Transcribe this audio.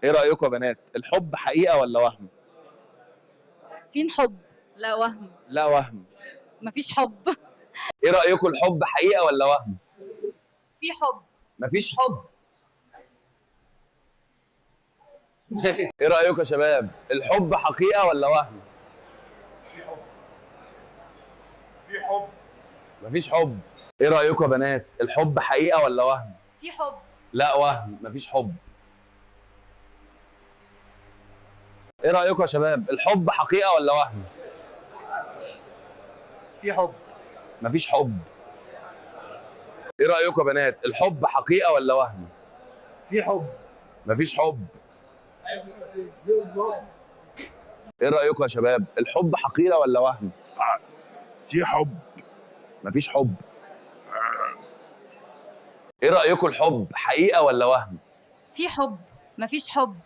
ايه رأيكم يا بنات؟ الحب حقيقة ولا وهم؟ فين حب؟ لا وهم. لا وهم. مفيش حب. ايه رأيكم الحب حقيقة ولا وهم؟ في حب. مفيش حب. ايه رأيكم يا شباب؟ الحب حقيقة ولا وهم؟ في حب. في حب. مفيش حب. ايه رأيكم يا بنات؟ الحب حقيقة ولا وهم؟ في حب. لا وهم، مفيش حب. ايه رأيكم يا شباب؟ الحب حقيقة ولا وهم؟ في حب. مفيش حب. ايه رأيكم يا بنات؟ الحب حقيقة ولا وهم؟ في حب. مفيش حب. ايه رأيكم يا شباب؟ الحب حقيقة ولا وهم؟ في حب. مفيش حب. ايه رأيكم الحب حقيقة ولا وهم؟ في حب. مفيش حب.